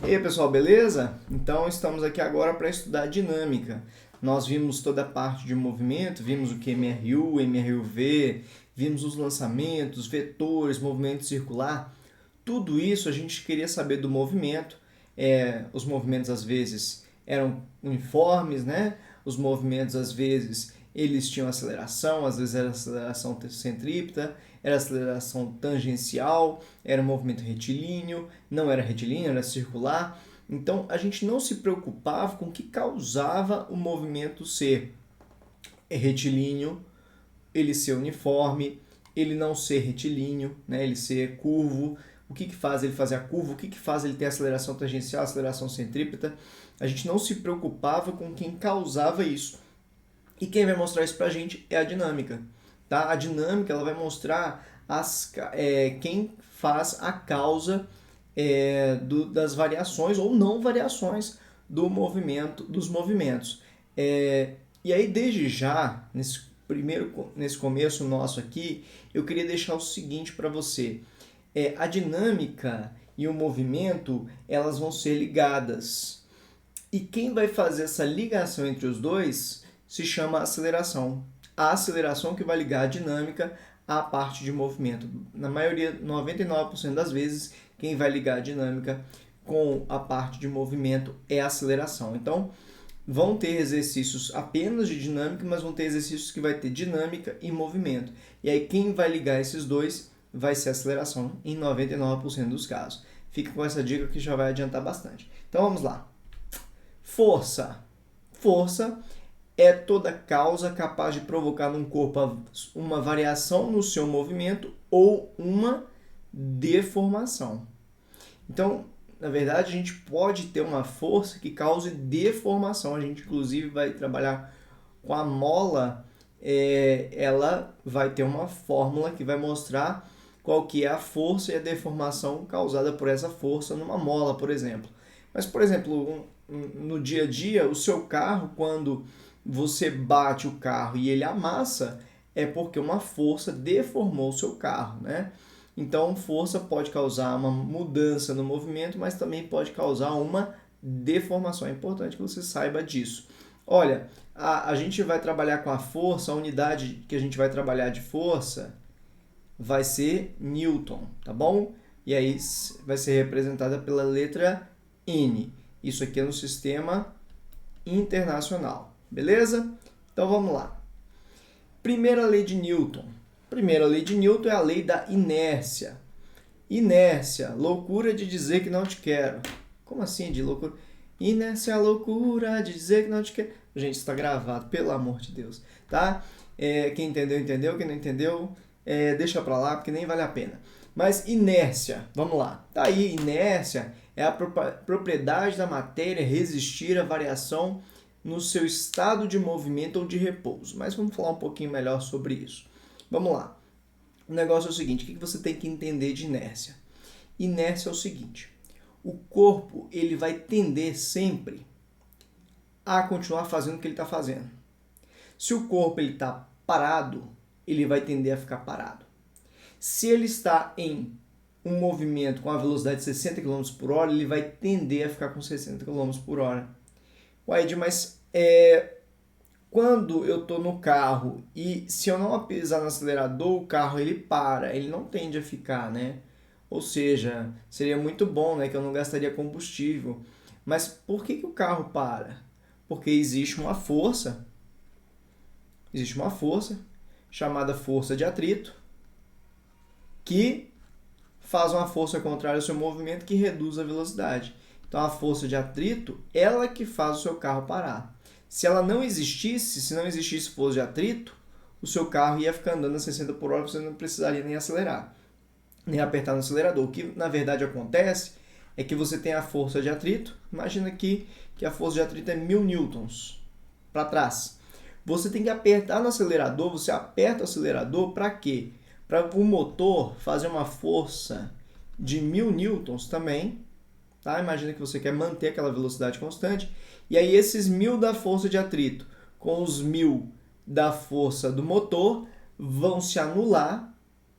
E aí, pessoal, beleza? Então, estamos aqui agora para estudar dinâmica. Nós vimos toda a parte de movimento, vimos o que é MRU, MRUV, vimos os lançamentos, vetores, movimento circular. Tudo isso a gente queria saber do movimento. Os movimentos, às vezes, eram uniformes, né? Os movimentos, às vezes, eles tinham aceleração, às vezes era aceleração centrípeta, era aceleração tangencial, era um movimento retilíneo, não era retilíneo, era circular. Então, a gente não se preocupava com o que causava o movimento ser retilíneo, ele ser uniforme, ele não ser retilíneo, né? Ele ser curvo. O que faz ele fazer a curva? O que faz ele ter aceleração tangencial, aceleração centrípeta? A gente não se preocupava com quem causava isso. E quem vai mostrar isso pra gente é a dinâmica. Tá? A dinâmica ela vai mostrar quem faz a causa das variações ou não variações dos movimentos. E aí, desde já, nesse começo nosso aqui, eu queria deixar o seguinte para você. A dinâmica e o movimento, elas vão ser ligadas. E quem vai fazer essa ligação entre os dois se chama aceleração. A aceleração que vai ligar a dinâmica à parte de movimento. Na maioria, 99% das vezes, quem vai ligar a dinâmica com a parte de movimento é a aceleração. Então, vão ter exercícios apenas de dinâmica, mas vão ter exercícios que vai ter dinâmica e movimento. E aí, quem vai ligar esses dois vai ser a aceleração em 99% dos casos. Fica com essa dica que já vai adiantar bastante. Então, vamos lá. Força. Força é toda causa capaz de provocar no corpo uma variação no seu movimento ou uma deformação. Então, na verdade, a gente pode ter uma força que cause deformação. A gente, inclusive, vai trabalhar com a mola. Ela vai ter uma fórmula que vai mostrar qual que é a força e a deformação causada por essa força numa mola, por exemplo. Mas, por exemplo, no dia a dia, o seu carro, quando você bate o carro e ele amassa, é porque uma força deformou o seu carro, né? Então, força pode causar uma mudança no movimento, mas também pode causar uma deformação. É importante que você saiba disso. Olha, a gente vai trabalhar com a força, a unidade que a gente vai trabalhar de força vai ser Newton, tá bom? E aí vai ser representada pela letra N. Isso aqui é no sistema internacional, beleza? Então vamos lá. Primeira lei de Newton. Primeira lei de Newton é a lei da inércia. Inércia, loucura de dizer que não te quero. Como assim de loucura? Inércia é a loucura de dizer que não te quero. Gente, está gravado, pelo amor de Deus, tá? Quem entendeu, entendeu. Quem não entendeu, deixa pra lá, porque nem vale a pena. Mas inércia, vamos lá. Tá aí, inércia é a propriedade da matéria resistir à variação no seu estado de movimento ou de repouso. Mas vamos falar um pouquinho melhor sobre isso. Vamos lá. O negócio é o seguinte, o que você tem que entender de inércia? Inércia é o seguinte, o corpo ele vai tender sempre a continuar fazendo o que ele está fazendo. Se o corpo está parado, ele vai tender a ficar parado. Se ele está em um movimento com a velocidade de 60 km por hora, ele vai tender a ficar com 60 km por hora. Ué, Ed, mas quando eu estou no carro e se eu não pisar no acelerador, o carro ele para, ele não tende a ficar, né? Ou seja, seria muito bom, né, que eu não gastaria combustível. Mas por que o carro para? Porque existe uma força chamada força de atrito que faz uma força contrária ao seu movimento que reduz a velocidade. Então a força de atrito, ela que faz o seu carro parar. Se ela não existisse, se não existisse força de atrito, o seu carro ia ficar andando a 60 por hora, você não precisaria nem acelerar, nem apertar no acelerador. O que na verdade acontece é que você tem a força de atrito, imagina aqui que a força de atrito é 1000 newtons para trás. Você tem que apertar no acelerador, você aperta o acelerador para quê? Para o motor fazer uma força de 1000 newtons também, tá? Imagina que você quer manter aquela velocidade constante, e aí esses 1000 da força de atrito com os 1000 da força do motor vão se anular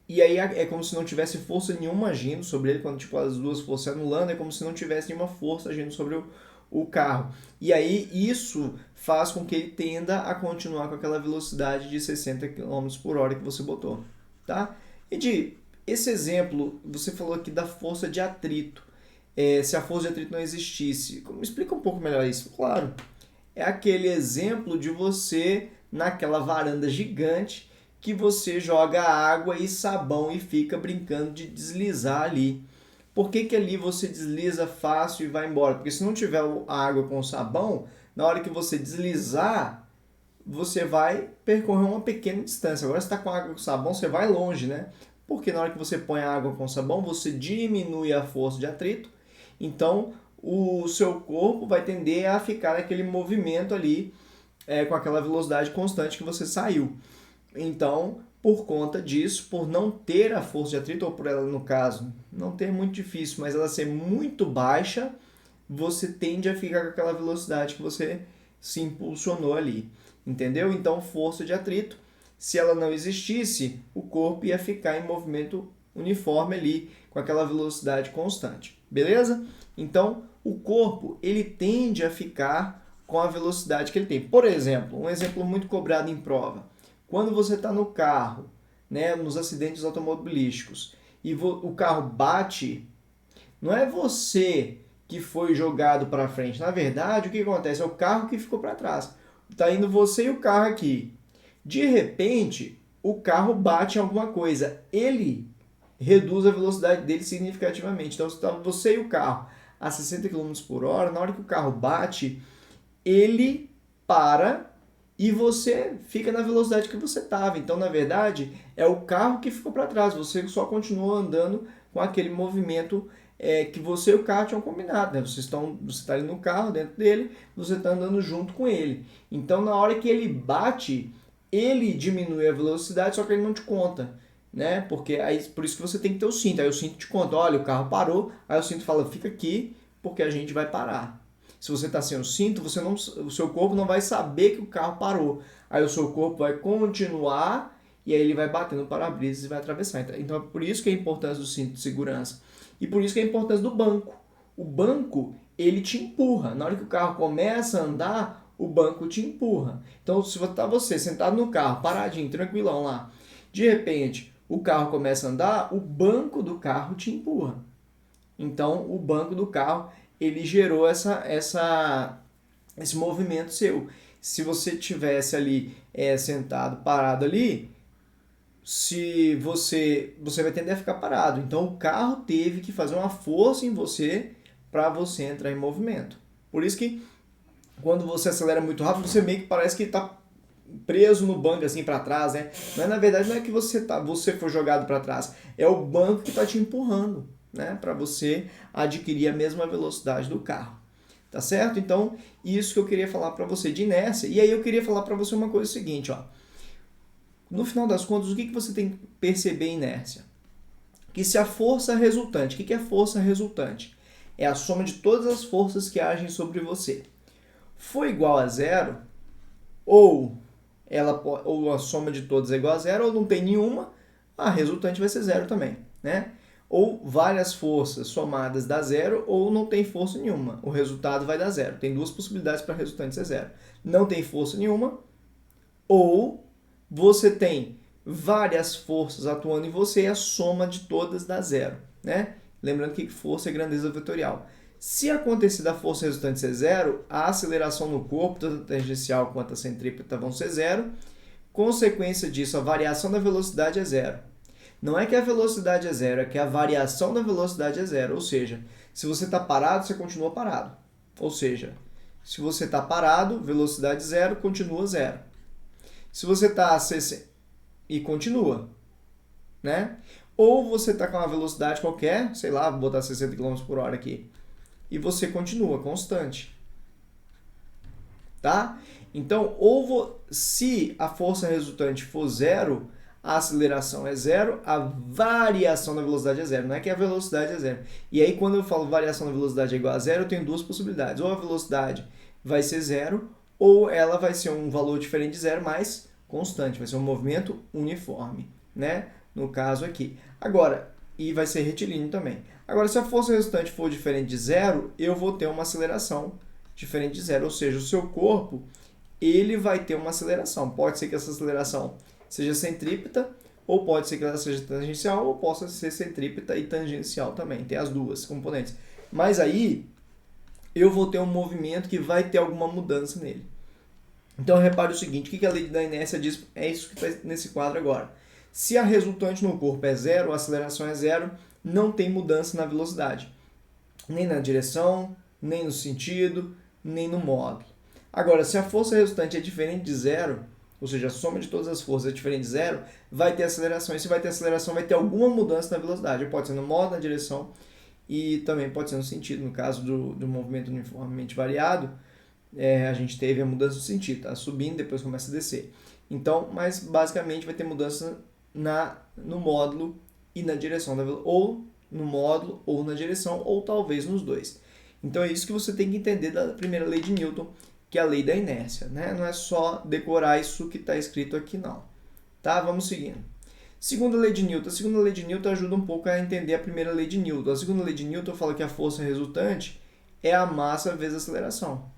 E aí é como se não tivesse força nenhuma agindo sobre ele, quando tipo, as duas forças se anulando, é como se não tivesse nenhuma força agindo sobre o carro. E aí isso faz com que ele tenda a continuar com aquela velocidade de 60 km por hora que você botou, tá? E esse exemplo, você falou aqui da força de atrito. Se a força de atrito não existisse, me explica um pouco melhor isso. Claro, é aquele exemplo de você naquela varanda gigante que você joga água e sabão e fica brincando de deslizar ali. Por que ali você desliza fácil e vai embora? Porque se não tiver a água com sabão, na hora que você deslizar, você vai percorrer uma pequena distância. Agora, se está com água com sabão, você vai longe, né? Porque na hora que você põe a água com sabão, você diminui a força de atrito. Então, o seu corpo vai tender a ficar naquele movimento ali, com aquela velocidade constante que você saiu. Então, por conta disso, por não ter a força de atrito, ou por ela, no caso, não ter muito difícil, mas ela ser muito baixa, você tende a ficar com aquela velocidade que você se impulsionou ali. Entendeu? Então, força de atrito, se ela não existisse, o corpo ia ficar em movimento uniforme ali, com aquela velocidade constante. Beleza? Então, o corpo, ele tende a ficar com a velocidade que ele tem. Por exemplo, um exemplo muito cobrado em prova. Quando você está no carro, né, nos acidentes automobilísticos, e o carro bate, não é você que foi jogado para frente. Na verdade, o que acontece? É o carro que ficou para trás. Está indo você e o carro aqui. De repente, o carro bate em alguma coisa. Ele reduz a velocidade dele significativamente. Então, se você e o carro a 60 km por hora, na hora que o carro bate, ele para e você fica na velocidade que você estava. Então, na verdade, é o carro que ficou para trás. Você só continua andando com aquele movimento que você e o carro tinham combinado. Né? Você está ali no carro, dentro dele, você está andando junto com ele. Então, na hora que ele bate, ele diminui a velocidade, só que ele não te conta. Né? Porque aí, por isso que você tem que ter o cinto. Aí o cinto te conta, olha, o carro parou. Aí o cinto fala, fica aqui, porque a gente vai parar. Se você está sem o cinto, o seu corpo não vai saber que o carro parou. Aí o seu corpo vai continuar e aí ele vai bater no para-brisa e vai atravessar. Então é por isso que é a importância do cinto de segurança. E por isso que é a importância do banco. O banco, ele te empurra. Na hora que o carro começa a andar, o banco te empurra. Então, se você sentado no carro, paradinho, tranquilão lá, de repente o carro começa a andar, o banco do carro te empurra. Então, o banco do carro, ele gerou esse movimento seu. Se você tivesse ali sentado, parado ali, se você vai tender a ficar parado. Então, o carro teve que fazer uma força em você para você entrar em movimento. Por isso que, quando você acelera muito rápido, você meio que parece que está preso no banco assim para trás, né? Mas na verdade não é que você foi jogado para trás, é o banco que está te empurrando, né? Para você adquirir a mesma velocidade do carro, tá certo? Então isso que eu queria falar para você de inércia. E aí eu queria falar para você uma coisa seguinte, ó. No final das contas, o que você tem que perceber em inércia? Que se a força resultante, o que é força resultante? É a soma de todas as forças que agem sobre você. For igual a zero, ou a soma de todas é igual a zero, ou não tem nenhuma, a resultante vai ser zero também, né? Ou várias forças somadas dá zero, ou não tem força nenhuma, o resultado vai dar zero. Tem duas possibilidades para a resultante ser zero. Não tem força nenhuma, ou você tem várias forças atuando em você e a soma de todas dá zero, né? Lembrando que força é grandeza vetorial. Se acontecer da força resultante ser zero, a aceleração no corpo, tanto a tangencial quanto a centrípeta, vão ser zero. Consequência disso, a variação da velocidade é zero. Não é que a velocidade é zero, é que a variação da velocidade é zero. Ou seja, se você está parado, você continua parado. Ou seja, se você está parado, velocidade zero, continua zero. Se você está e continua, né? Ou você está com uma velocidade qualquer, sei lá, vou botar 60 km por hora aqui, e você continua constante, tá? Então, se a força resultante for zero, a aceleração é zero, a variação da velocidade é zero, não é que a velocidade é zero. E aí, quando eu falo variação da velocidade é igual a zero, eu tenho duas possibilidades. Ou a velocidade vai ser zero, ou ela vai ser um valor diferente de zero, mas constante, vai ser um movimento uniforme, né? no caso aqui. Agora, e vai ser retilíneo também. Agora, se a força resultante for diferente de zero, eu vou ter uma aceleração diferente de zero, ou seja, o seu corpo ele vai ter uma aceleração. Pode ser que essa aceleração seja centrípeta, ou pode ser que ela seja tangencial, ou possa ser centrípeta e tangencial também. Tem as duas componentes. Mas aí, eu vou ter um movimento que vai ter alguma mudança nele. Então, repare o seguinte, o que a lei da inércia diz? É isso que está nesse quadro agora. Se a resultante no corpo é zero, a aceleração é zero, não tem mudança na velocidade. Nem na direção, nem no sentido, nem no módulo. Agora, se a força resultante é diferente de zero, ou seja, a soma de todas as forças é diferente de zero, vai ter aceleração. E se vai ter aceleração, vai ter alguma mudança na velocidade. Pode ser no módulo, na direção, e também pode ser no sentido. No caso do movimento uniformemente variado, a gente teve a mudança do sentido, tá subindo, depois começa a descer. Então, mas basicamente vai ter mudança no módulo e na direção, ou no módulo ou na direção, ou talvez nos dois. Então é isso que você tem que entender da primeira lei de Newton, que é a lei da inércia, né? Não é só decorar isso que está escrito aqui não. Tá? Vamos seguindo. Segunda lei de Newton. A segunda lei de Newton ajuda um pouco a entender a primeira lei de Newton. A segunda lei de Newton fala que a força resultante é a massa vezes a aceleração.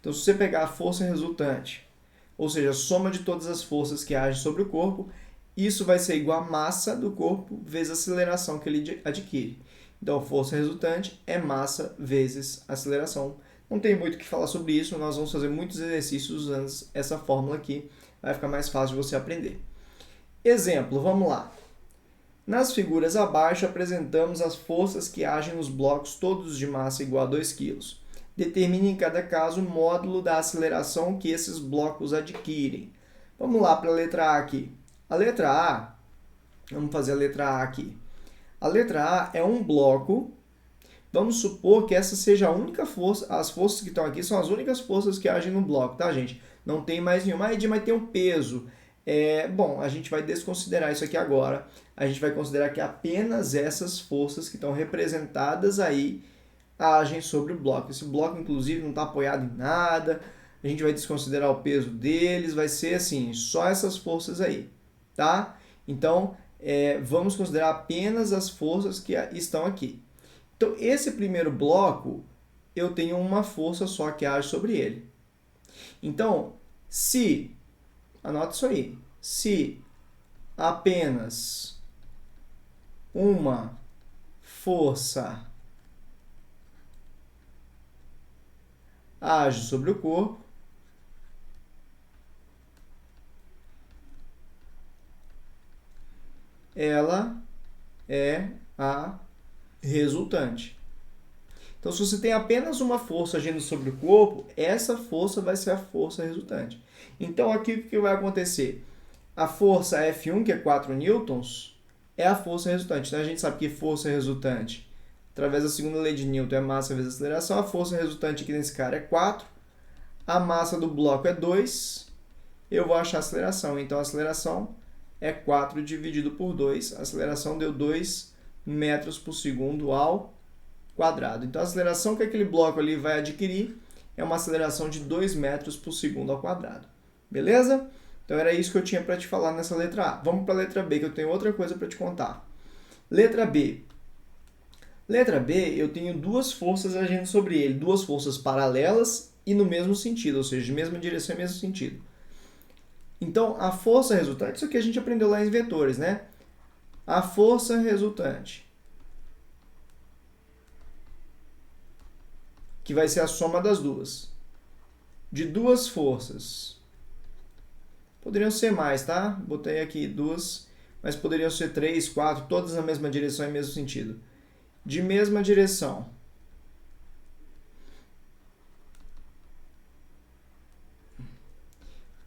Então, se você pegar a força resultante, ou seja, a soma de todas as forças que agem sobre o corpo, isso vai ser igual à massa do corpo vezes a aceleração que ele adquire. Então, a força resultante é massa vezes aceleração. Não tem muito o que falar sobre isso, nós vamos fazer muitos exercícios usando essa fórmula aqui, vai ficar mais fácil de você aprender. Exemplo, vamos lá. Nas figuras abaixo, apresentamos as forças que agem nos blocos todos de massa igual a 2 kg. Determine em cada caso o módulo da aceleração que esses blocos adquirem. Vamos lá para a letra A aqui. A letra A, vamos fazer a letra A aqui. A letra A é um bloco. Vamos supor que essa seja a única força, as forças que estão aqui são as únicas forças que agem no bloco, tá, gente? Não tem mais nenhuma. Aí, mas tem um peso. Bom, a gente vai desconsiderar isso aqui agora. A gente vai considerar que apenas essas forças que estão representadas aí agem sobre o bloco. Esse bloco, inclusive, não está apoiado em nada. A gente vai desconsiderar o peso deles. Vai ser assim, só essas forças aí, tá? Então, vamos considerar apenas as forças que estão aqui. Então, esse primeiro bloco, eu tenho uma força só que age sobre ele. Então, anota isso aí, se apenas uma força age sobre o corpo, ela é a resultante. Então, se você tem apenas uma força agindo sobre o corpo, essa força vai ser a força resultante. Então, aqui o que vai acontecer? A força F1, que é 4 newtons, é a força resultante. Então, a gente sabe que força resultante, através da segunda lei de Newton, é massa vezes aceleração. A força resultante aqui nesse cara é 4. A massa do bloco é 2. Eu vou achar a aceleração. Então, a aceleração é 4 dividido por 2. A aceleração deu 2 metros por segundo ao quadrado. Então, a aceleração que aquele bloco ali vai adquirir é uma aceleração de 2 metros por segundo ao quadrado. Beleza? Então, era isso que eu tinha para te falar nessa letra A. Vamos para a letra B, que eu tenho outra coisa para te contar. Letra B. Letra B, eu tenho duas forças agindo sobre ele. Duas forças paralelas e no mesmo sentido, ou seja, de mesma direção e mesmo sentido. Então, a força resultante, isso aqui a gente aprendeu lá em vetores, né? A força resultante, que vai ser a soma das duas. De duas forças. Poderiam ser mais, tá? Botei aqui duas, mas poderiam ser 3, 4, todas na mesma direção e mesmo sentido. De mesma direção.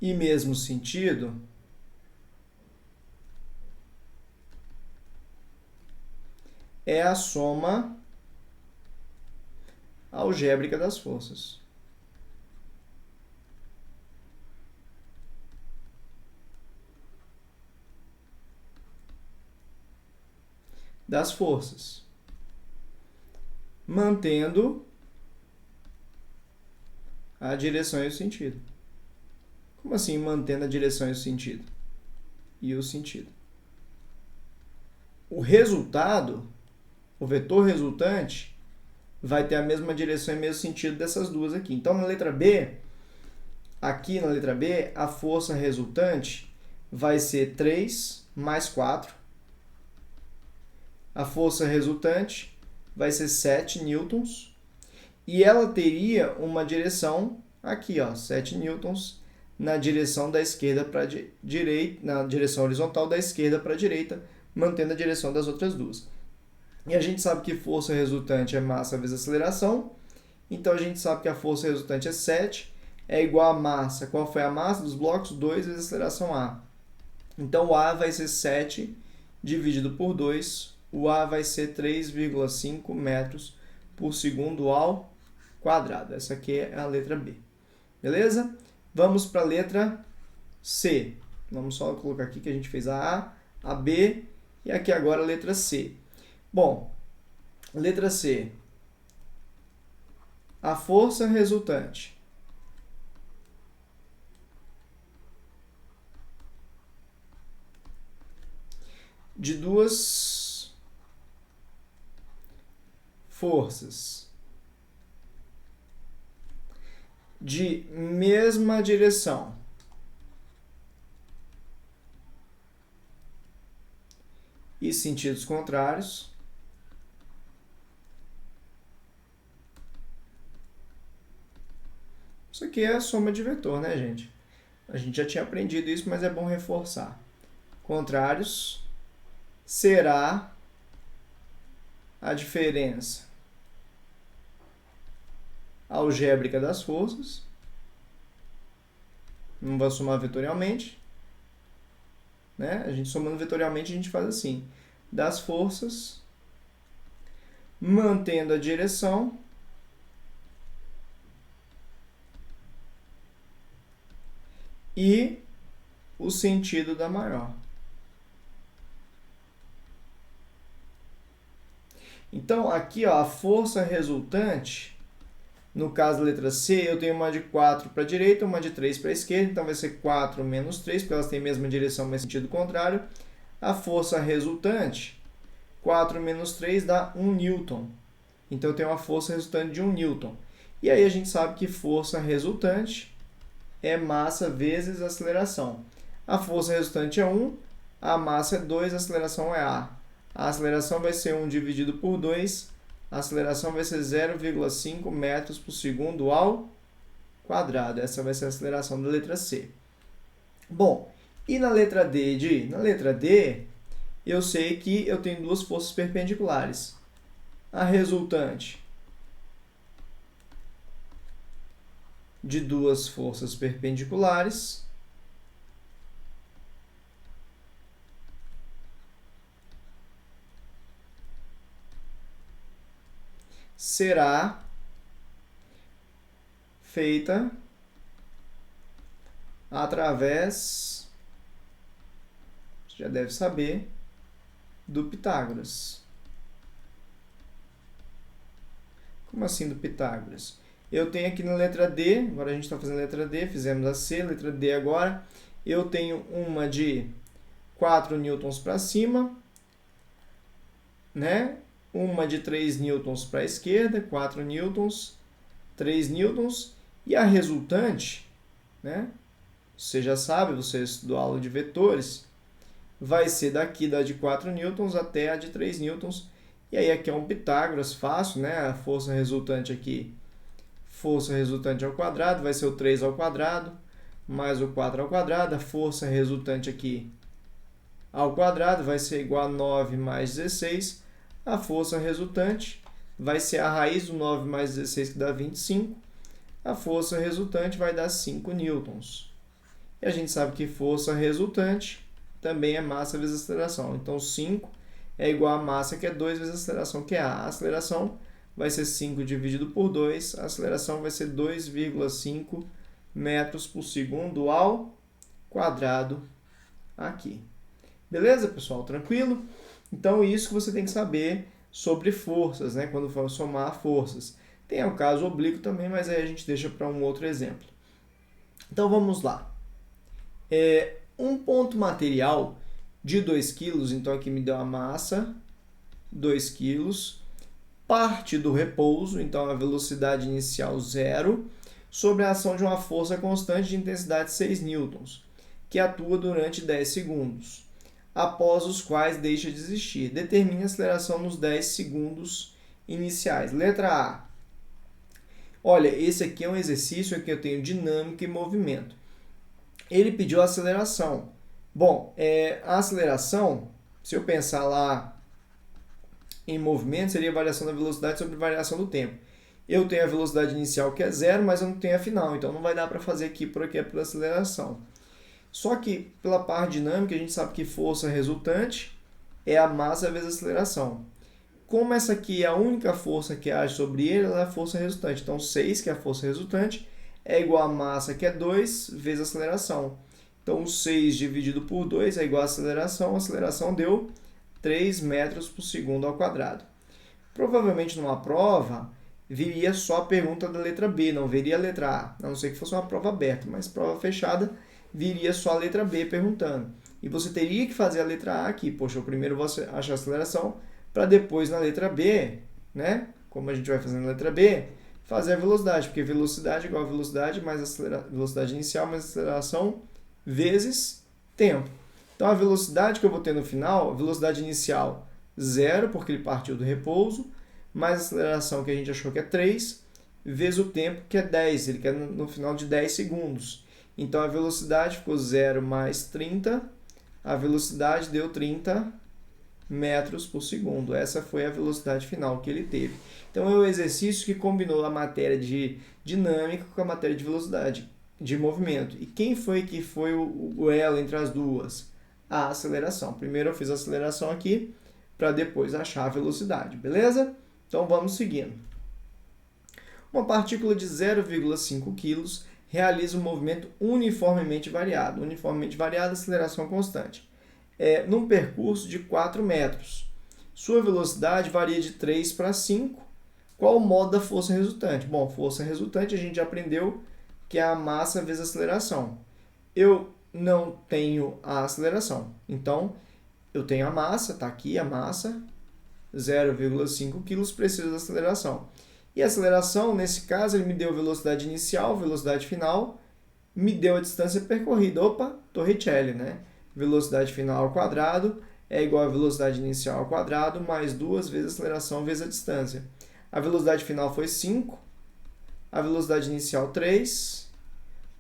E mesmo sentido, é a soma algébrica das forças. Das forças. Mantendo a direção e o sentido. Como assim mantendo a direção e o sentido? E o sentido. o resultado, o vetor resultante, vai ter a mesma direção e mesmo sentido dessas duas aqui. Então, na letra B, aqui na letra B, a força resultante vai ser 3 mais 4. A força resultante vai ser 7 newtons. E ela teria uma direção aqui, ó, 7 newtons, na direção da esquerda para direita, na direção horizontal da esquerda para a direita, mantendo a direção das outras duas. E a gente sabe que força resultante é massa vezes aceleração. Então a gente sabe que a força resultante é 7, é igual a massa. Qual foi a massa dos blocos? 2 vezes a aceleração A. Então o A vai ser 7 dividido por 2. O A vai ser 3,5 metros por segundo ao quadrado. Essa aqui é a letra B. Beleza? Vamos para a letra C. Vamos só colocar aqui que a gente fez a B e aqui agora a letra C. Bom, letra C. A força resultante de duas forças de mesma direção e sentidos contrários isso aqui é a soma de vetor, né, gente? A gente já tinha aprendido isso, mas é bom reforçar. Contrários será a diferença algébrica das forças. Não vai somar vetorialmente, né? A gente somando vetorialmente a gente faz assim: das forças mantendo a direção e o sentido da maior. Então aqui, ó, a força resultante, no caso da letra C, eu tenho uma de 4 para a direita, uma de 3 para a esquerda, então vai ser 4 menos 3, porque elas têm a mesma direção, mas sentido contrário. A força resultante, 4 menos 3 dá 1 newton. Então eu tenho uma força resultante de 1 newton. E aí a gente sabe que força resultante é massa vezes aceleração. A força resultante é 1, a massa é 2, a aceleração é A. A aceleração vai ser 1 dividido por 2, a aceleração vai ser 0,5 metros por segundo ao quadrado. Essa vai ser a aceleração da letra C. Bom, e na letra D, na letra D, eu sei que eu tenho duas forças perpendiculares. A resultante de duas forças perpendiculares será feita através, você já deve saber, do Pitágoras. Como assim do Pitágoras? Eu tenho aqui na letra D, agora a gente está fazendo a letra D, fizemos a C, letra D agora. Eu tenho uma de 4 newtons para cima, né? Uma de 3 newtons para a esquerda, 4 newtons, 3 newtons. E a resultante, né? Você já sabe, você estudou aula de vetores, vai ser daqui da de 4 newtons até a de 3 newtons. E aí aqui é um Pitágoras fácil, né? A força resultante aqui, força resultante ao quadrado, vai ser o 3 ao quadrado, mais o 4 ao quadrado. A força resultante aqui ao quadrado vai ser igual a 9 mais 16. A força resultante vai ser a raiz do 9 mais 16, que dá 25. A força resultante vai dar 5 newtons. E a gente sabe que força resultante também é massa vezes aceleração. Então, 5 é igual a massa, que é 2, vezes a aceleração, que é A. A aceleração vai ser 5 dividido por 2. A aceleração vai ser 2,5 metros por segundo ao quadrado aqui. Beleza, pessoal? Tranquilo? Então, isso que você tem que saber sobre forças, né? Quando for somar forças. Tem o caso oblíquo também, mas aí a gente deixa para um outro exemplo. Então, vamos lá. Um ponto material de 2 kg, então aqui me deu a massa, 2 kg, parte do repouso, então a velocidade inicial 0, sobre a ação de uma força constante de intensidade 6 newtons, que atua durante 10 segundos, após os quais deixa de existir. Determine a aceleração nos 10 segundos iniciais. Letra A. Olha, esse aqui é um exercício em que eu tenho dinâmica e movimento. Ele pediu a aceleração. Bom, a aceleração, se eu pensar lá em movimento, seria a variação da velocidade sobre a variação do tempo. Eu tenho a velocidade inicial que é 0, mas eu não tenho a final, então não vai dar para fazer aqui por aceleração. Só que pela parte dinâmica a gente sabe que força resultante é a massa vezes a aceleração. Como essa aqui é a única força que age sobre ele, ela é a força resultante. Então 6, que é a força resultante, é igual a massa, que é 2, vezes a aceleração. Então 6 dividido por 2 é igual a aceleração deu 3 metros por segundo ao quadrado. Provavelmente numa prova, viria só a pergunta da letra B, não viria a letra A, a não ser que fosse uma prova aberta, mas prova fechada, viria só a letra B perguntando. E você teria que fazer a letra A aqui. Poxa, eu primeiro vou achar a aceleração, para depois na letra B, né? Como a gente vai fazer na letra B, fazer a velocidade, porque velocidade é igual a velocidade mais velocidade inicial mais aceleração vezes tempo. Então, a velocidade que eu vou ter no final, a velocidade inicial 0, porque ele partiu do repouso, mais a aceleração que a gente achou que é 3, vezes o tempo que é 10, ele quer no final de 10 segundos. Então, a velocidade ficou 0 mais 30, a velocidade deu 30 metros por segundo. Essa foi a velocidade final que ele teve. Então, é o exercício que combinou a matéria de dinâmica com a matéria de velocidade, de movimento. E quem foi que foi o elo entre as duas? A aceleração. Primeiro eu fiz a aceleração aqui, para depois achar a velocidade, beleza? Então, vamos seguindo. Uma partícula de 0,5 kg realiza um movimento uniformemente variado. Uniformemente variado, aceleração constante. Num percurso de 4 metros. Sua velocidade varia de 3 para 5. Qual o modo da força resultante? Bom, força resultante a gente já aprendeu que é a massa vezes a aceleração. Eu não tenho a aceleração. Então, eu tenho a massa, está aqui a massa, 0,5 kg, preciso da aceleração. E a aceleração, nesse caso, ele me deu velocidade inicial, velocidade final, me deu a distância percorrida. Opa, Torricelli, né? Velocidade final ao quadrado é igual a velocidade inicial ao quadrado mais 2 vezes a aceleração vezes a distância. A velocidade final foi 5, a velocidade inicial 3,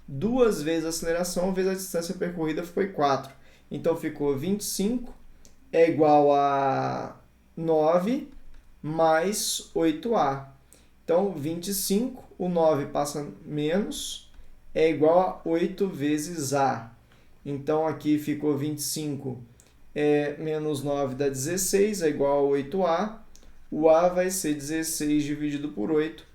2 vezes a aceleração vezes a distância percorrida foi 4. Então ficou 25 é igual a 9 mais 8A. Então 25, o 9 passa menos, é igual a 8 vezes A. Então, aqui ficou 25 menos 9 dá 16, é igual a 8A. O A vai ser 16 dividido por 8.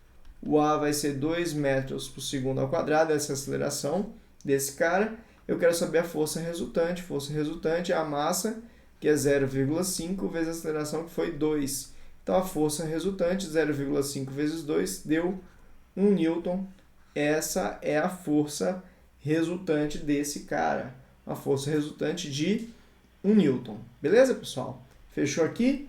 O A vai ser 2 metros por segundo ao quadrado, essa é a aceleração desse cara. Eu quero saber a força resultante. Força resultante é a massa, que é 0,5, vezes a aceleração, que foi 2. Então, a força resultante, 0,5 vezes 2, deu 1 newton. Essa é a força resultante desse cara. A força resultante de 1 newton. Beleza, pessoal? Fechou aqui?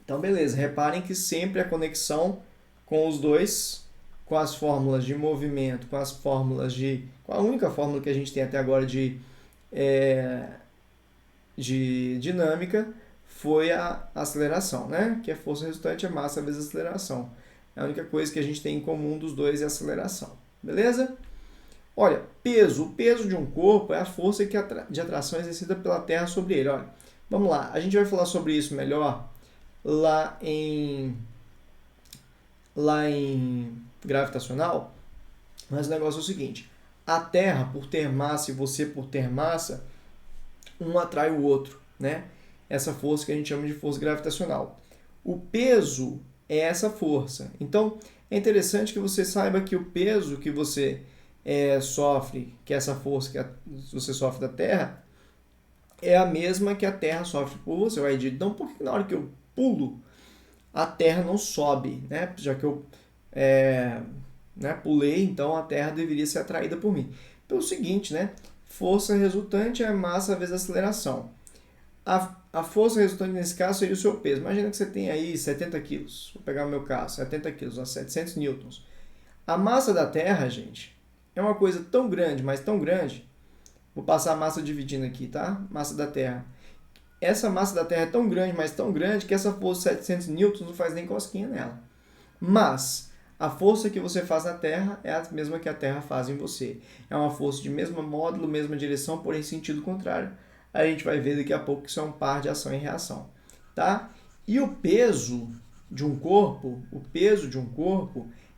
Então, beleza. Reparem que sempre a conexão com os dois, com as fórmulas de movimento, com as fórmulas de... com a única fórmula que a gente tem até agora de dinâmica, foi a aceleração, né? Que a força resultante é massa vezes aceleração. A única coisa que a gente tem em comum dos dois é a aceleração. Beleza? Olha, peso. O peso de um corpo é a força de atração exercida pela Terra sobre ele. Olha, vamos lá. A gente vai falar sobre isso melhor lá em gravitacional. Mas o negócio é o seguinte. A Terra, por ter massa, e você por ter massa, um atrai o outro, né? Essa força que a gente chama de força gravitacional. O peso é essa força. Então, é interessante que você saiba que o peso que você sofre, que é essa força que você sofre da Terra, é a mesma que a Terra sofre por você. Vai dizer, então, por que na hora que eu pulo, a Terra não sobe, né? Já que eu pulei, então a Terra deveria ser atraída por mim. Pelo seguinte, né? Força resultante é massa vezes aceleração. A força resultante nesse caso seria o seu peso. Imagina que você tem aí 70 quilos. Vou pegar o meu caso, 70 quilos, a 700 newtons. A massa da Terra, gente, é uma coisa tão grande, mas tão grande. Vou passar a massa dividindo aqui, tá? Massa da Terra. Essa massa da Terra é tão grande, mas tão grande, que essa força de 700 newtons não faz nem cosquinha nela. Mas a força que você faz na Terra é a mesma que a Terra faz em você. É uma força de mesmo módulo, mesma direção, porém sentido contrário. A gente vai ver daqui a pouco que isso é um par de ação e reação, tá? E o peso de um corpo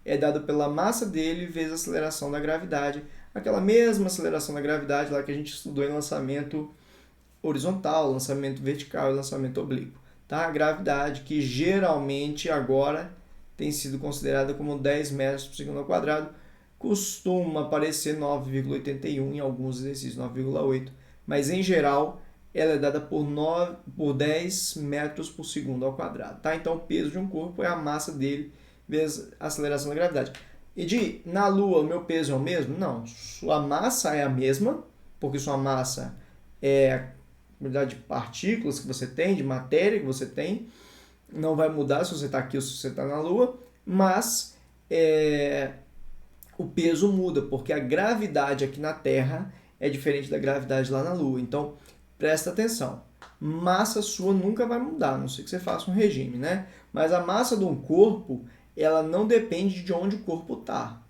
é dado pela massa dele vezes a aceleração da gravidade, aquela mesma aceleração da gravidade lá que a gente estudou em lançamento horizontal, lançamento vertical e lançamento oblíquo, tá? A gravidade que geralmente agora tem sido considerada como 10 metros por segundo ao quadrado, costuma aparecer 9,81 em alguns exercícios, 9,8, mas em geral ela é dada por 10 metros por segundo ao quadrado, tá? Então o peso de um corpo é a massa dele vezes a aceleração da gravidade. E na Lua o meu peso é o mesmo? Não, sua massa é a mesma, porque sua massa é a quantidade de partículas que você tem, de matéria que você tem, não vai mudar se você está aqui ou se você está na Lua, mas o peso muda, porque a gravidade aqui na Terra é diferente da gravidade lá na Lua. Então, presta atenção. Massa sua nunca vai mudar, a não ser que você faça um regime, né? Mas a massa de um corpo, ela não depende de onde o corpo está,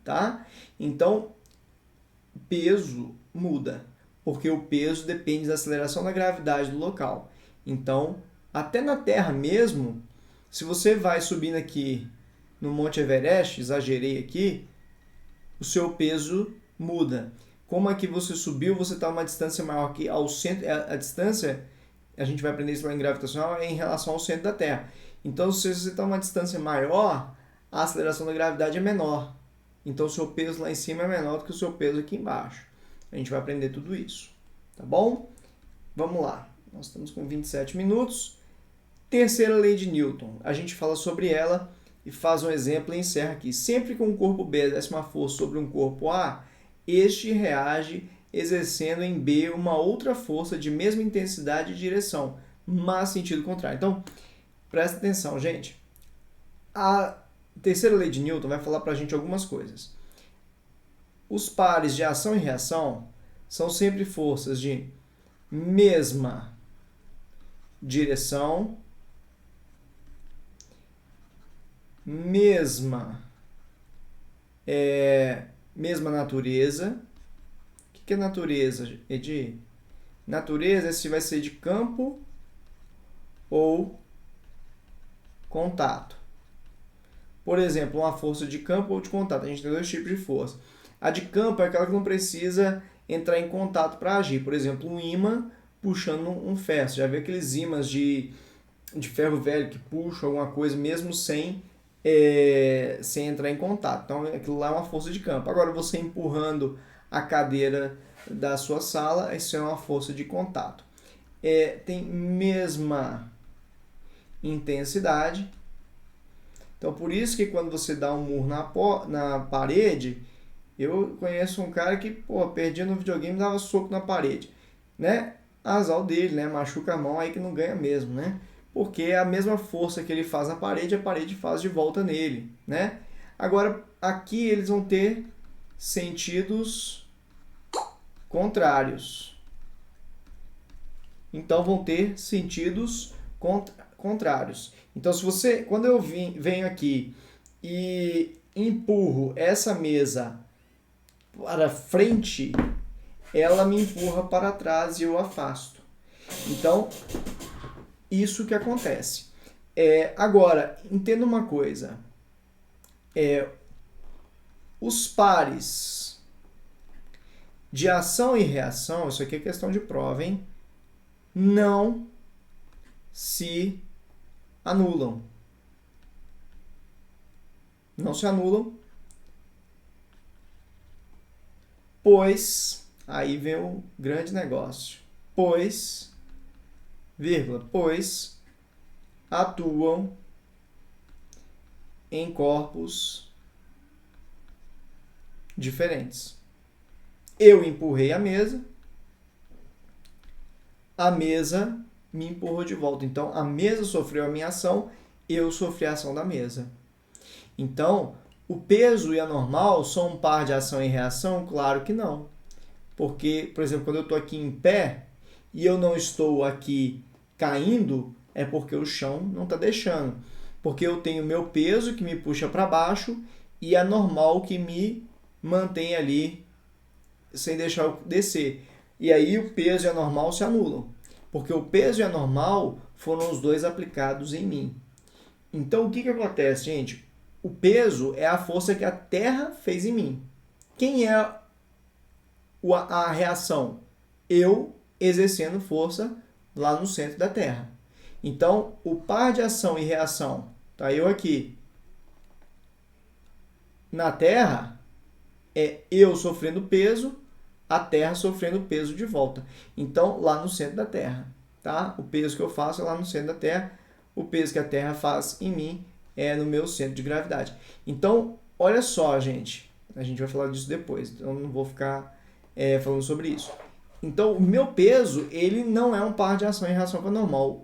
tá? Então, peso muda, porque o peso depende da aceleração da gravidade do local. Então, até na Terra mesmo, se você vai subindo aqui no Monte Everest, exagerei aqui, o seu peso muda. Como aqui você subiu, você está a uma distância maior que ao centro. A distância, a gente vai aprender isso lá em gravitacional, é em relação ao centro da Terra. Então, se você está a uma distância maior, a aceleração da gravidade é menor. Então, o seu peso lá em cima é menor do que o seu peso aqui embaixo. A gente vai aprender tudo isso. Tá bom? Vamos lá. Nós estamos com 27 minutos. Terceira lei de Newton. A gente fala sobre ela e faz um exemplo e encerra aqui. Sempre que um corpo B exerce uma força sobre um corpo A, este reage exercendo em B uma outra força de mesma intensidade e direção, mas sentido contrário. Então, presta atenção, gente. A terceira lei de Newton vai falar para a gente algumas coisas. Os pares de ação e reação são sempre forças de mesma direção, mesma natureza. O que é natureza, Edi? Natureza se vai ser de campo ou contato. Por exemplo, uma força de campo ou de contato. A gente tem dois tipos de força. A de campo é aquela que não precisa entrar em contato para agir. Por exemplo, um ímã puxando um ferro. Você já vê aqueles ímãs de ferro velho que puxam alguma coisa mesmo sem entrar em contato. Então, aquilo lá é uma força de campo. Agora, você empurrando a cadeira da sua sala, isso é uma força de contato. Tem mesma intensidade. Então, por isso que quando você dá um murro na parede, eu conheço um cara que, perdia no videogame e dava soco na parede, né? Azar dele, né? Machuca a mão aí que não ganha mesmo, né? Porque é a mesma força que ele faz na parede, a parede faz de volta nele, né? Agora, aqui eles vão ter sentidos contrários. Então, vão ter sentidos contrários. Então, quando eu venho aqui e empurro essa mesa para frente, ela me empurra para trás e eu afasto. Então, isso que acontece. Agora, entenda uma coisa. Os pares de ação e reação, isso aqui é questão de prova, hein? Não se anulam. Não se anulam, pois, aí vem o grande negócio, pois atuam em corpos diferentes. Eu empurrei a mesa, a mesa me empurrou de volta. Então, a mesa sofreu a minha ação, eu sofri a ação da mesa. Então, o peso e a normal são um par de ação e reação? Claro que não. Porque, por exemplo, quando eu estou aqui em pé e eu não estou aqui caindo, é porque o chão não está deixando. Porque eu tenho meu peso que me puxa para baixo e a normal que me mantém ali sem deixar eu descer. E aí o peso e a normal se anulam. Porque o peso e a normal foram os dois aplicados em mim. Então o que acontece, gente? O peso é a força que a Terra fez em mim. Quem é a reação? Eu exercendo força lá no centro da Terra. Então, o par de ação e reação, tá? Eu aqui na Terra, é eu sofrendo peso, a Terra sofrendo peso de volta. Então, lá no centro da Terra, tá? O peso que eu faço é lá no centro da Terra, o peso que a Terra faz em mim é no meu centro de gravidade. Então, olha só, gente, a gente vai falar disso depois, então eu não vou ficar falando sobre isso. Então, o meu peso, ele não é um par de ação e reação com a normal.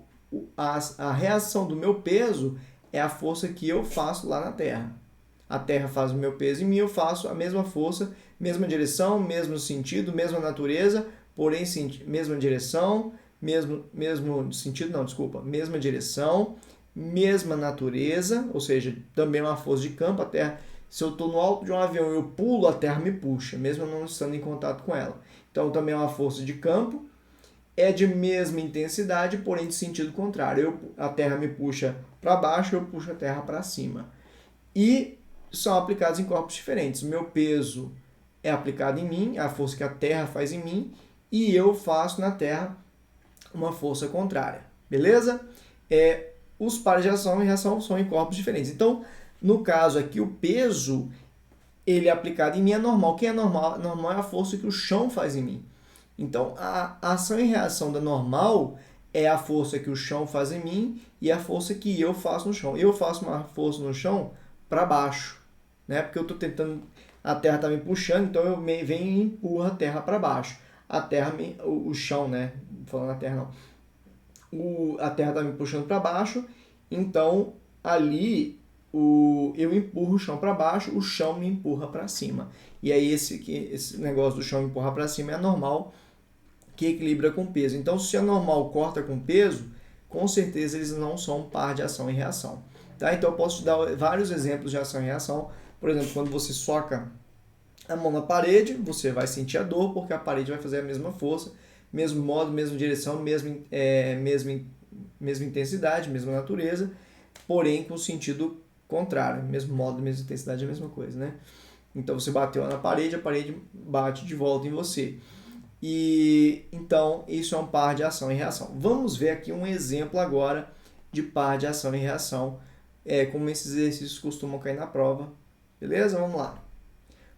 A reação do meu peso é a força que eu faço lá na Terra. A Terra faz o meu peso em mim, eu faço a mesma força, mesma direção, mesmo sentido, mesma natureza, porém mesma direção, mesma direção, mesma natureza, ou seja, também uma força de campo. A Terra, se eu estou no alto de um avião e eu pulo, a Terra me puxa, mesmo eu não estando em contato com ela. Então também é uma força de campo, é de mesma intensidade, porém de sentido contrário. A Terra me puxa para baixo, eu puxo a Terra para cima. E são aplicados em corpos diferentes. Meu peso é aplicado em mim, a força que a Terra faz em mim, e eu faço na Terra uma força contrária. Beleza? Os pares de ação e reação são em corpos diferentes. Então, no caso aqui, o peso ele é aplicado em mim é normal. Quem é normal? Normal é a força que o chão faz em mim. Então, a ação e reação da normal é a força que o chão faz em mim e a força que eu faço no chão. Eu faço uma força no chão para baixo, né? Porque eu estou tentando, a Terra está me puxando, então eu venho e empurro a Terra para baixo. A Terra, o chão, né? Falando a Terra não. A Terra está me puxando para baixo, então ali eu empurro o chão para baixo, o chão me empurra para cima. E aí esse negócio do chão empurrar para cima é normal, que equilibra com peso. Então, se a normal corta com peso, com certeza eles não são um par de ação e reação. Tá? Então, eu posso te dar vários exemplos de ação e reação. Por exemplo, quando você soca a mão na parede, você vai sentir a dor, porque a parede vai fazer a mesma força, mesmo modo, mesma direção, mesma intensidade, mesma natureza, porém com sentido contrário. Mesmo modo, mesma intensidade, é a mesma coisa, né? Então, você bateu na parede, a parede bate de volta em você. E então isso é um par de ação e reação. Vamos ver aqui um exemplo agora de par de ação e reação, como esses exercícios costumam cair na prova. Beleza? Vamos lá.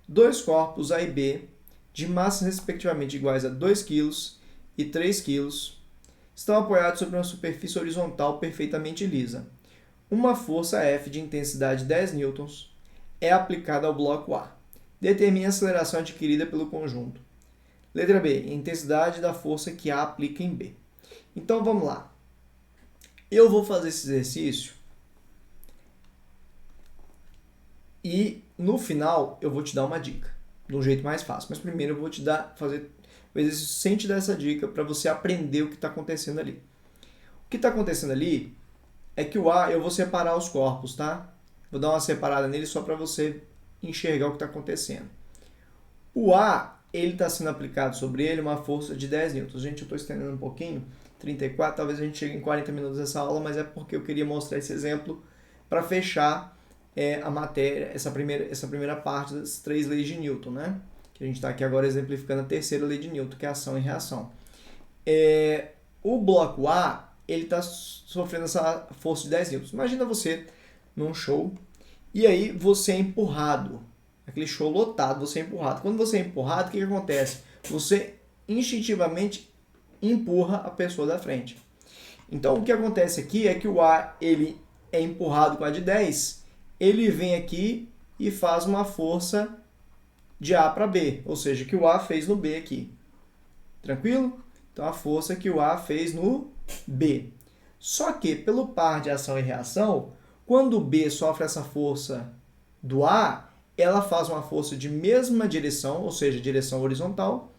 Dois corpos A e B, de massas respectivamente iguais a 2 kg e 3 kg, estão apoiados sobre uma superfície horizontal perfeitamente lisa. Uma força F de intensidade 10 newtons é aplicada ao bloco A. Determine a aceleração adquirida pelo conjunto. Letra B, intensidade da força que A aplica em B. Então, vamos lá. Eu vou fazer esse exercício e, no final, eu vou te dar uma dica, de um jeito mais fácil. Mas primeiro eu vou fazer o exercício sem te dar essa dica para você aprender o que está acontecendo ali. O que está acontecendo ali é que o A, eu vou separar os corpos, tá? Vou dar uma separada nele só para você enxergar o que está acontecendo. O A, ele está sendo aplicado sobre ele uma força de 10 newtons. Gente, eu estou estendendo um pouquinho, 34, talvez a gente chegue em 40 minutos nessa aula, mas é porque eu queria mostrar esse exemplo para fechar a matéria, essa primeira parte das 3 leis de Newton, né? Que a gente está aqui agora exemplificando a terceira lei de Newton, que é ação e reação. O bloco A, ele está sofrendo essa força de 10 newtons. Imagina você num show e aí você é empurrado. Aquele show lotado, você é empurrado. Quando você é empurrado, o que acontece? Você instintivamente empurra a pessoa da frente. Então, o que acontece aqui é que o A, ele é empurrado com a de 10, ele vem aqui e faz uma força de A para B, ou seja, que o A fez no B aqui. Tranquilo? Então, a força que o A fez no B. Só que, pelo par de ação e reação, quando o B sofre essa força do A, ela faz uma força de mesma direção, ou seja, direção horizontal,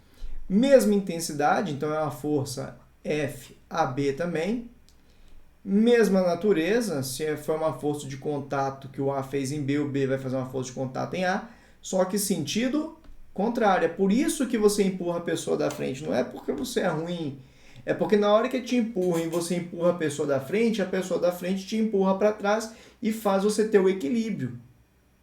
mesma intensidade, então é uma força FAB também, mesma natureza, se for uma força de contato que o A fez em B, o B vai fazer uma força de contato em A, só que sentido contrário. É por isso que você empurra a pessoa da frente, não é porque você é ruim, é porque na hora que te empurram e você empurra a pessoa da frente te empurra para trás e faz você ter o equilíbrio.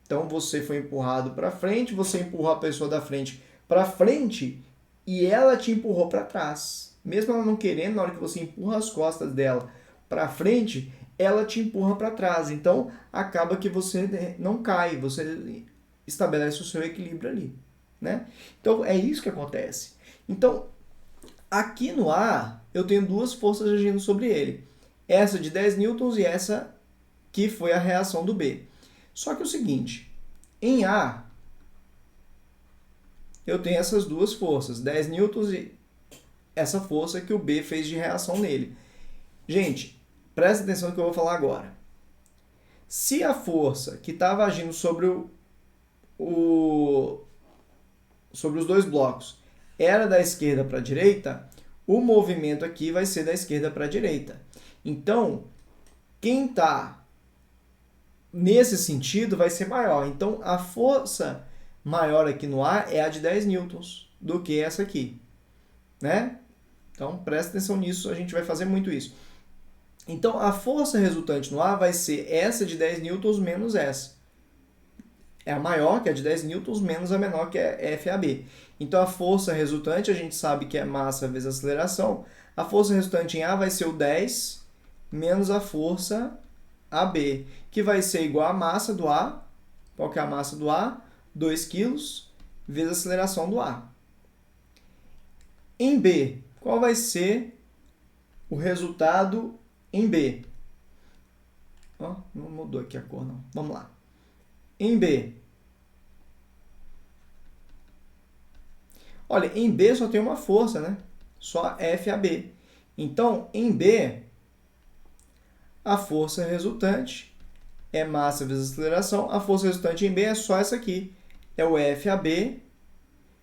Então você foi empurrado para frente, você empurrou a pessoa da frente para frente e ela te empurrou para trás. Mesmo ela não querendo, na hora que você empurra as costas dela para frente, ela te empurra para trás. Então acaba que você não cai, você estabelece o seu equilíbrio ali, né? Então é isso que acontece. Então aqui no A eu tenho duas forças agindo sobre ele. Essa de 10 newtons e essa que foi a reação do B. Só que é o seguinte, em A, eu tenho essas duas forças, 10 newtons e essa força que o B fez de reação nele. Gente, presta atenção no que eu vou falar agora. Se a força que estava agindo sobre sobre os dois blocos era da esquerda para a direita, o movimento aqui vai ser da esquerda para a direita. Então, quem está nesse sentido vai ser maior. Então, a força maior aqui no A é a de 10 newtons do que essa aqui, né? Então, presta atenção nisso, a gente vai fazer muito isso. Então, a força resultante no A vai ser essa de 10 newtons menos essa. É a maior, que é de 10 newtons, menos a menor, que é FAB. Então, a força resultante, a gente sabe que é massa vezes aceleração. A força resultante em A vai ser o 10 menos a força AB, que vai ser igual à massa do A. Qual que é a massa do A? 2 kg vezes a aceleração do A. Em B, qual vai ser o resultado em B? Oh, não mudou aqui a cor, não. Vamos lá. Em B. Olha, em B só tem uma força, né? Só FAB. Então, em B, a força resultante é massa vezes aceleração. A força resultante em B é só essa aqui. É o FAB,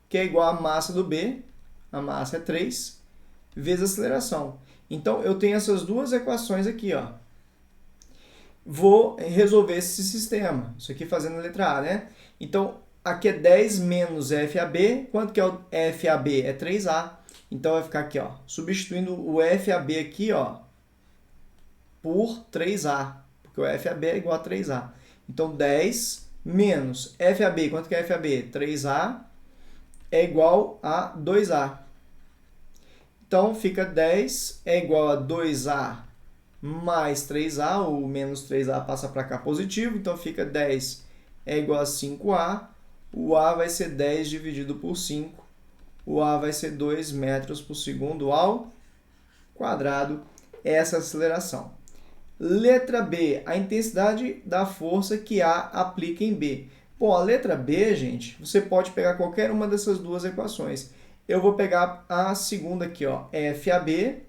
que é igual à massa do B. A massa é 3, vezes a aceleração. Então, eu tenho essas duas equações aqui, ó. Vou resolver esse sistema. Isso aqui fazendo a letra A, né? Então, aqui é 10 menos FAB. Quanto que é o FAB? É 3A. Então, vai ficar aqui, ó, substituindo o FAB aqui, ó, por 3A. Porque o FAB é igual a 3A. Então, 10 menos FAB. Quanto que é FAB? 3A é igual a 2A. Então, fica 10 é igual a 2A mais 3A, o menos 3A passa para cá positivo, então fica 10 é igual a 5A, o A vai ser 10 dividido por 5, o A vai ser 2 metros por segundo ao quadrado, essa aceleração. Letra B, a intensidade da força que A aplica em B. Bom, a letra B, gente, você pode pegar qualquer uma dessas duas equações. Eu vou pegar a segunda aqui, ó, FAB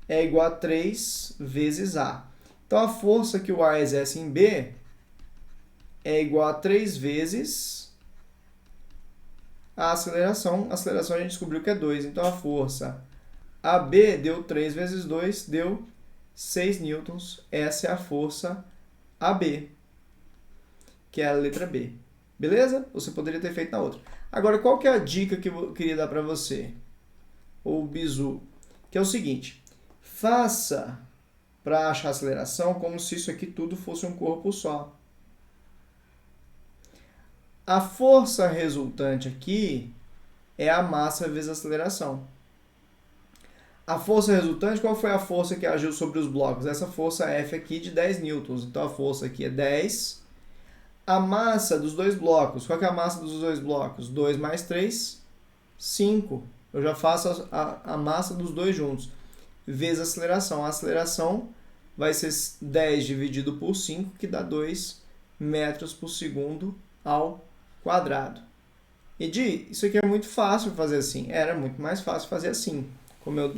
é igual a 3 vezes A. Então, a força que o A exerce em B é igual a 3 vezes a aceleração. A aceleração a gente descobriu que é 2. Então, a força AB deu 3 vezes 2, deu 6 newtons. Essa é a força AB, que é a letra B. Beleza? Você poderia ter feito na outra. Agora, qual que é a dica que eu queria dar para você? Ou bizu. Que é o seguinte. Faça para achar a aceleração como se isso aqui tudo fosse um corpo só. A força resultante aqui é a massa vezes a aceleração. A força resultante, qual foi a força que agiu sobre os blocos? Essa força F aqui de 10 newtons. Então, a força aqui é 10. A massa dos dois blocos. Qual que é a massa dos dois blocos? 2 mais 3, 5. Eu já faço a massa dos dois juntos. Vezes a aceleração. A aceleração vai ser 10 dividido por 5, que dá 2 metros por segundo ao quadrado. Edi, isso aqui é muito fácil fazer assim. Era muito mais fácil fazer assim, como eu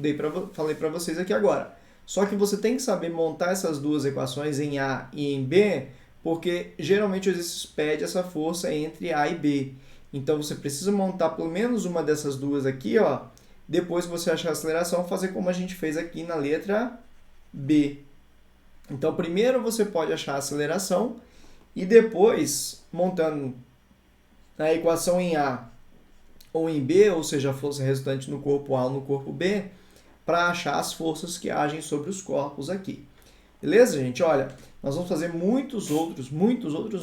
falei para vocês aqui agora. Só que você tem que saber montar essas duas equações em A e em B, porque geralmente o exercício pede essa força entre A e B. Então você precisa montar pelo menos uma dessas duas aqui, ó. Depois que você achar a aceleração, fazer como a gente fez aqui na letra B. Então primeiro você pode achar a aceleração e depois, montando a equação em A ou em B, ou seja, a força resultante no corpo A ou no corpo B, para achar as forças que agem sobre os corpos aqui. Beleza, gente? Olha, nós vamos fazer muitos outros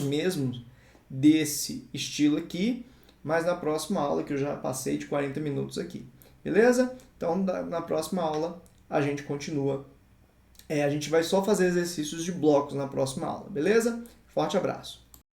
mesmos desse estilo aqui, mas na próxima aula, que eu já passei de 40 minutos aqui. Beleza? Então, na próxima aula, a gente continua. A gente vai só fazer exercícios de blocos na próxima aula, beleza? Forte abraço!